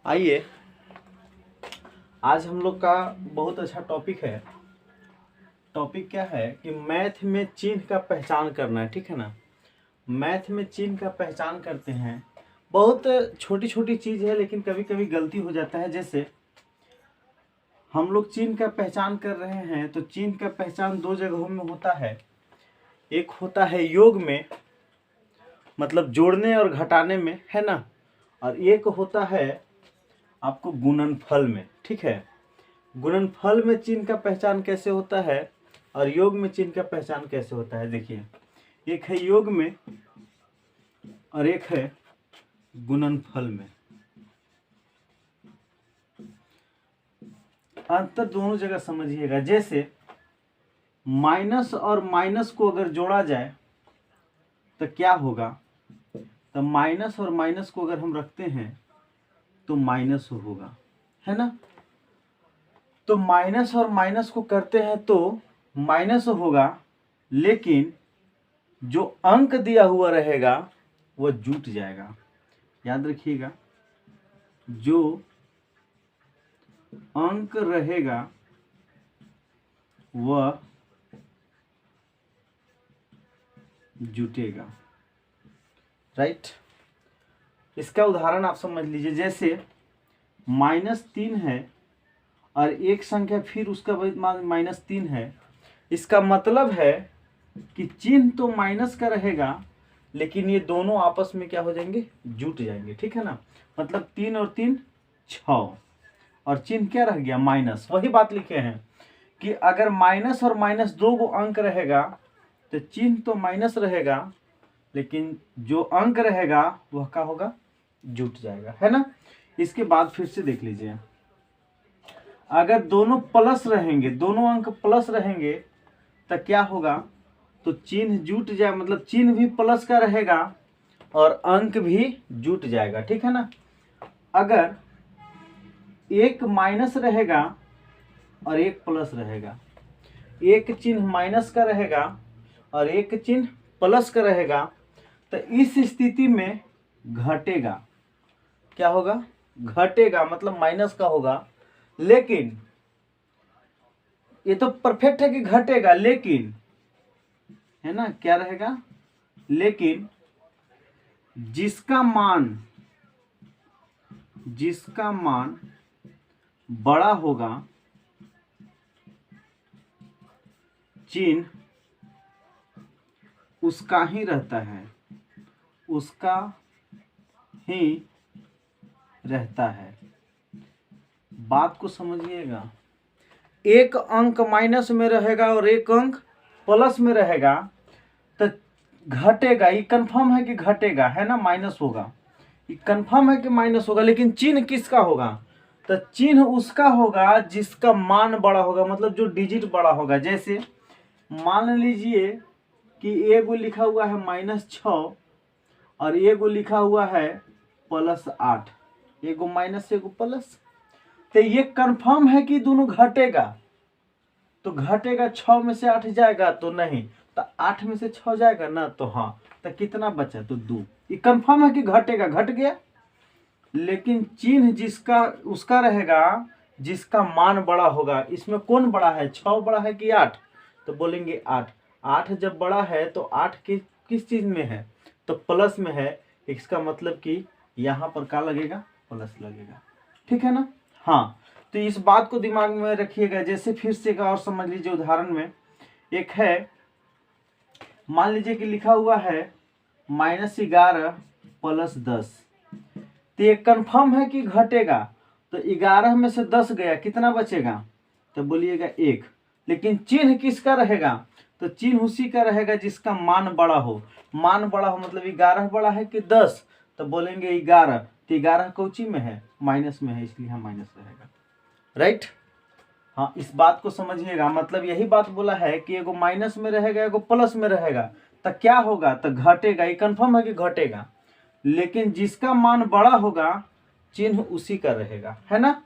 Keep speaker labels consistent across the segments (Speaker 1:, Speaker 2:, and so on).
Speaker 1: आइए, आज हम लोग का बहुत अच्छा टॉपिक है। टॉपिक क्या है कि मैथ में चिन्ह का पहचान करना है, ठीक है ना। मैथ में चिन्ह का पहचान करते हैं। बहुत छोटी छोटी चीज़ है, लेकिन कभी कभी गलती हो जाता है। जैसे हम लोग चिन्ह का पहचान कर रहे हैं, तो चिन्ह का पहचान दो जगहों में होता है। एक होता है योग में, मतलब जोड़ने और घटाने में, है ना। और एक होता है आपको गुणनफल में, ठीक है। गुणनफल में चिन्ह का पहचान कैसे होता है और योग में चिन्ह का पहचान कैसे होता है, देखिए। एक है योग में और एक है गुणनफल में। अंतर दोनों जगह समझिएगा। जैसे माइनस और माइनस को अगर जोड़ा जाए तो क्या होगा, तो माइनस और माइनस को अगर हम रखते हैं तो माइनस होगा, है ना। तो माइनस और माइनस को करते हैं तो माइनस होगा, लेकिन जो अंक दिया हुआ रहेगा वह जुट जाएगा। याद रखिएगा, जो अंक रहेगा वह जुटेगा, राइट। इसका उदाहरण आप समझ लीजिए। जैसे -3 है और एक संख्या फिर उसका -3 है। इसका मतलब है कि चिन्ह तो माइनस का रहेगा, लेकिन ये दोनों आपस में क्या हो जाएंगे, जुट जाएंगे, ठीक है ना। मतलब 3 और 3 6 और चिन्ह क्या रह गया, माइनस। वही बात लिखे हैं कि अगर माइनस और माइनस दो गो अंक रहेगा तो चिन्ह तो माइनस रहेगा, लेकिन जो अंक रहेगा वह क्या होगा, जुट जाएगा, है ना। इसके बाद फिर से देख लीजिए, अगर दोनों प्लस रहेंगे, दोनों अंक प्लस रहेंगे तो क्या होगा, तो चिन्ह जुट जाए, मतलब चिन्ह भी प्लस का रहेगा और अंक भी जुट जाएगा, ठीक है ना। अगर एक माइनस रहेगा और एक प्लस रहेगा, एक चिन्ह माइनस का रहेगा और एक चिन्ह प्लस का रहेगा, तो इस स्थिति में घटेगा। क्या होगा, घटेगा, मतलब माइनस का होगा। लेकिन ये तो परफेक्ट है कि घटेगा, लेकिन है ना, क्या रहेगा, लेकिन जिसका मान बड़ा होगा, चिन्ह उसका ही रहता है, उसका ही रहता है। बात को समझिएगा। एक अंक माइनस में रहेगा और एक अंक प्लस में रहेगा तो घटेगा, ये कंफर्म है कि घटेगा, है ना, माइनस होगा। ये कंफर्म है कि माइनस होगा, लेकिन चिन्ह किसका होगा, तो चिन्ह उसका होगा जिसका मान बड़ा होगा, मतलब जो डिजिट बड़ा होगा। जैसे मान लीजिए कि एगो लिखा हुआ है -6 और एगो लिखा हुआ है +8, एगो माइनस एगो प्लस, तो ये कंफर्म है कि दोनों घटेगा। तो घटेगा, 6 में से 8 जाएगा तो नहीं, तो 8 में से 6 जाएगा ना, तो हाँ, तो कितना बचा, तो 2। ये कंफर्म है कि घटेगा, घट गया। लेकिन चिन्ह जिसका उसका रहेगा जिसका मान बड़ा होगा। इसमें कौन बड़ा है, 6 बड़ा है कि 8, तो बोलेंगे 8। 8 जब बड़ा है तो 8 किस चीज में है, तो प्लस में है। इसका मतलब कि यहाँ पर क्या लगेगा, प्लस लगेगा, ठीक है ना। हाँ, तो इस बात को दिमाग में रखिएगा। जैसे फिर से एक और समझ लीजिए उदाहरण में, एक है, मान लीजिए कि लिखा हुआ है -11 + 10, तो ये कंफर्म है कि घटेगा। तो 11 में से 10 गया, कितना बचेगा, तो बोलिएगा 1। लेकिन चिन्ह किसका रहेगा, तो चिन्ह उसी का रहेगा जिसका मान बड़ा हो। मान बड़ा हो मतलब 11 बड़ा है कि 10, तो बोलेंगे 11। तो 11 कौची में है, माइनस में है, इसलिए यहाँ माइनस रहेगा, राइट। हाँ, इस बात को समझिएगा। मतलब यही बात बोला है कि एगो माइनस में रहेगा, एगो प्लस में रहेगा, तो क्या होगा, तो घटेगा। ये कंफर्म है कि घटेगा, लेकिन जिसका मान बड़ा होगा चिन्ह उसी का रहेगा, है ना।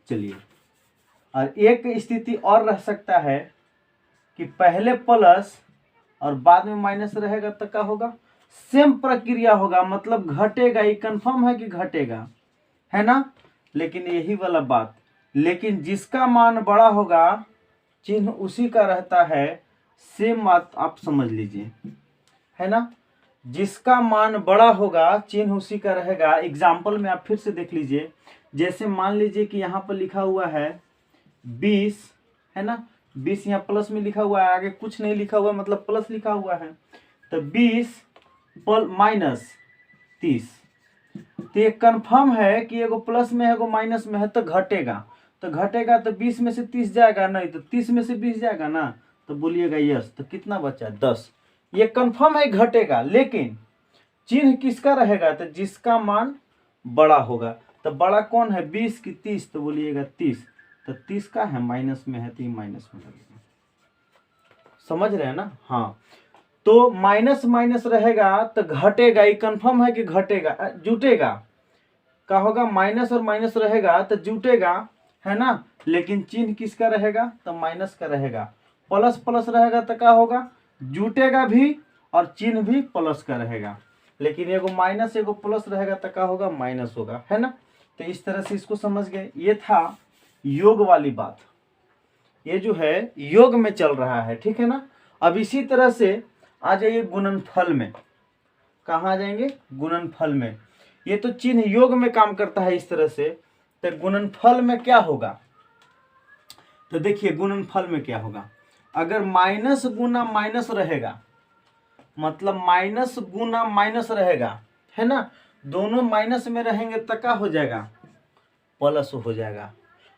Speaker 1: चलिए, और एक स्थिति और रह सकता है कि पहले प्लस और बाद में माइनस रहेगा, तो क्या होगा, सेम प्रक्रिया होगा, मतलब घटेगा, ये कंफर्म है कि घटेगा, है ना। लेकिन यही वाला बात, लेकिन जिसका मान बड़ा होगा चिन्ह उसी का रहता है। सेम बात आप समझ लीजिए, है ना। जिसका मान बड़ा होगा चिन्ह उसी का रहेगा। एग्जाम्पल में आप फिर से देख लीजिए, जैसे मान लीजिए कि यहाँ पर लिखा हुआ है 20, है ना। 20 यहाँ प्लस में लिखा हुआ है, आगे कुछ नहीं लिखा हुआ मतलब प्लस लिखा हुआ है, तो 20 माइनस 30। तो ये कंफर्म है कि एगो प्लस में है एगो माइनस में है, तो घटेगा। तो घटेगा तो 20 में से 30 जाएगा, नहीं तो 30 में से 20 जाएगा ना, तो बोलिएगा यस। तो कितना बचा? 10। ये कंफर्म है घटेगा, लेकिन चिन्ह किसका रहेगा? तो जिसका मान बड़ा होगा। तो बड़ा कौन है? 20 की 30, तो बोलिएगा 30। तो 30 का है, माइनस में है तो ये माइनस में लगेगा। समझ रहे हैं ना? हाँ, तो माइनस माइनस रहेगा तो घटेगा, ये कंफर्म है कि घटेगा, जुटेगा। क्या होगा? माइनस और माइनस रहेगा तो जुटेगा, है ना। लेकिन चिन्ह किसका रहेगा? तो माइनस का रहेगा। प्लस प्लस रहेगा तो क्या होगा? जुटेगा भी और चिन्ह भी प्लस का रहेगा। लेकिन एगो माइनस एगो प्लस रहेगा तो क्या होगा? माइनस होगा, है ना। तो इस तरह से इसको समझ गए। ये था योग वाली बात, ये जो है योग में चल रहा है, ठीक है ना। अब इसी तरह से आ जाइए गुणनफल में। कहाँ जाएंगे? गुणनफल में। ये तो चिन्ह योग में काम करता है इस तरह से, तो गुणनफल में क्या होगा? तो देखिए गुणनफल में क्या होगा। अगर माइनस गुना माइनस रहेगा, मतलब माइनस गुना माइनस रहेगा, है ना, दोनों माइनस में रहेंगे तो क्या हो जाएगा? प्लस हो जाएगा।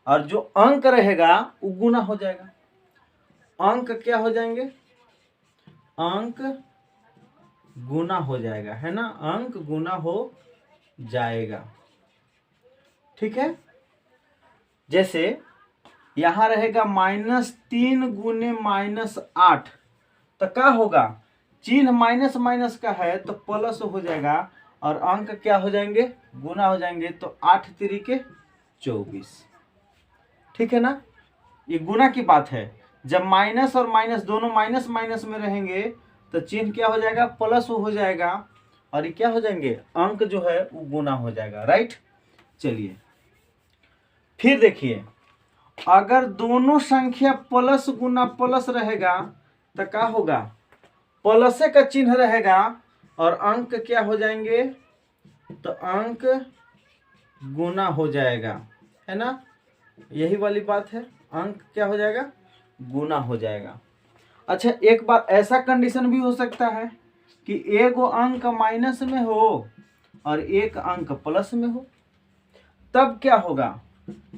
Speaker 1: और जो अंक रहेगा वो गुना हो जाएगा। अंक क्या हो जाएंगे? अंक गुना हो जाएगा, है ना। अंक गुना हो जाएगा, ठीक है। जैसे यहां रहेगा -3 गुने -8, तो क्या होगा? चिन्ह माइनस माइनस का है तो प्लस हो जाएगा और अंक क्या हो जाएंगे? गुना हो जाएंगे। तो 8 तिरिके 24, ठीक है ना। ये गुना की बात है। जब माइनस और माइनस दोनों माइनस माइनस में रहेंगे तो चिन्ह क्या हो जाएगा? प्लस हो जाएगा और ये क्या हो जाएंगे? अंक जो है वो गुना हो जाएगा, राइट। चलिए फिर देखिए, अगर दोनों संख्या प्लस गुना प्लस रहेगा तो क्या होगा? प्लस का चिन्ह रहेगा और अंक क्या हो जाएंगे? तो अंक गुना हो जाएगा, है ना। यही वाली बात है, अंक क्या हो जाएगा? गुना हो जाएगा। अच्छा, एक बार ऐसा कंडीशन भी हो सकता है कि एक अंक माइनस में हो और एक अंक प्लस में हो, तब क्या होगा?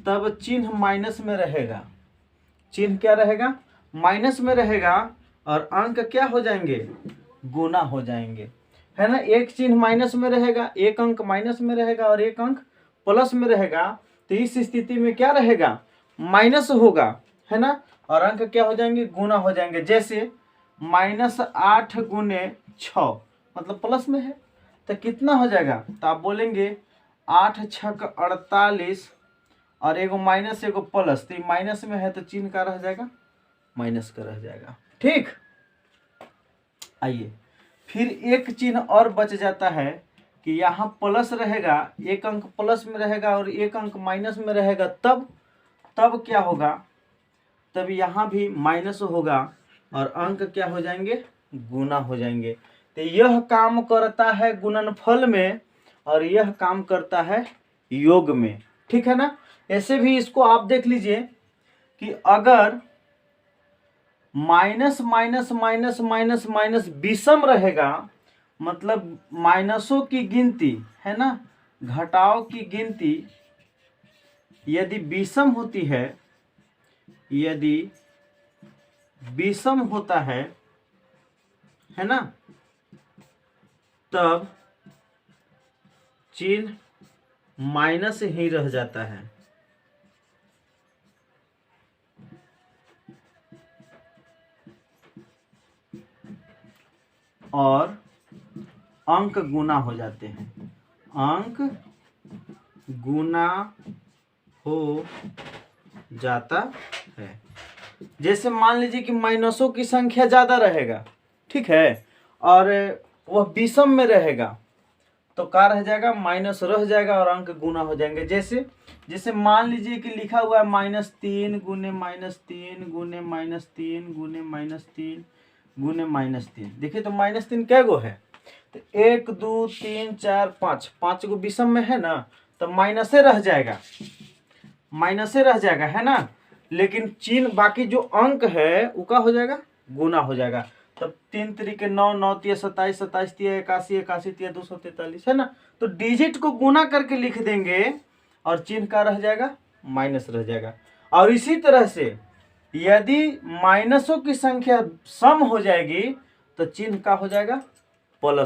Speaker 1: तब चिन्ह माइनस में रहेगा। चिन्ह क्या रहेगा? माइनस में रहेगा और अंक क्या हो जाएंगे? गुना हो जाएंगे, है ना। एक चिन्ह माइनस में रहेगा, एक अंक माइनस में रहेगा और एक अंक प्लस में रहेगा। तो इस स्थिति में क्या रहेगा? माइनस होगा, है ना, और अंक क्या हो जाएंगे? गुना हो जाएंगे। जैसे -8 गुने 6 मतलब प्लस में है, तो कितना हो जाएगा? तो आप बोलेंगे 8 छक 48 और एगो माइनस एगो प्लस, तो माइनस में है तो चिन्ह का रह जाएगा? माइनस का रह जाएगा, ठीक। आइए फिर एक चिन्ह और बच जाता है कि यहाँ प्लस रहेगा, एक अंक प्लस में रहेगा और एक अंक माइनस में रहेगा। तब क्या होगा? तब यहाँ भी माइनस होगा और अंक क्या हो जाएंगे? गुना हो जाएंगे। तो यह काम करता है गुणनफल में और यह काम करता है योग में, ठीक है ना। ऐसे भी इसको आप देख लीजिए कि अगर minus minus minus minus minus विषम रहेगा, मतलब माइनसों की गिनती, है ना, घटाव की गिनती यदि विषम होती है, यदि विषम होता है ना, तब चिन्ह माइनस ही रह जाता है और अंक गुना हो जाते हैं। अंक गुना हो जाता है। जैसे मान लीजिए कि माइनसों की संख्या ज्यादा रहेगा, ठीक है, और वह विषम में रहेगा तो क्या रह जाएगा, माइनस रह जाएगा और अंक गुना हो जाएंगे। जैसे जैसे मान लीजिए कि लिखा हुआ है -3 गुने -3 गुने -3 गुने -3 गुने -3। देखिए तो -3 क्या गो है, तो 1 2 3 4 5, 5 गो विषम में है ना, तो माइनसे रह जाएगा, माइनसे रह जाएगा, है ना। लेकिन चिन्ह बाकी जो अंक है वो क्या हो जाएगा, गुना हो जाएगा। तब 3 3 9 9 3 27 27 3 81 81 3 243, है ना। तो डिजिट को गुना करके लिख देंगे और चिन्ह का रह जाएगा, माइनस रह जाएगा। और इसी तरह से यदि माइनसों की संख्या सम हो जाएगी तो चिन्ह का हो जाएगा, प्लस।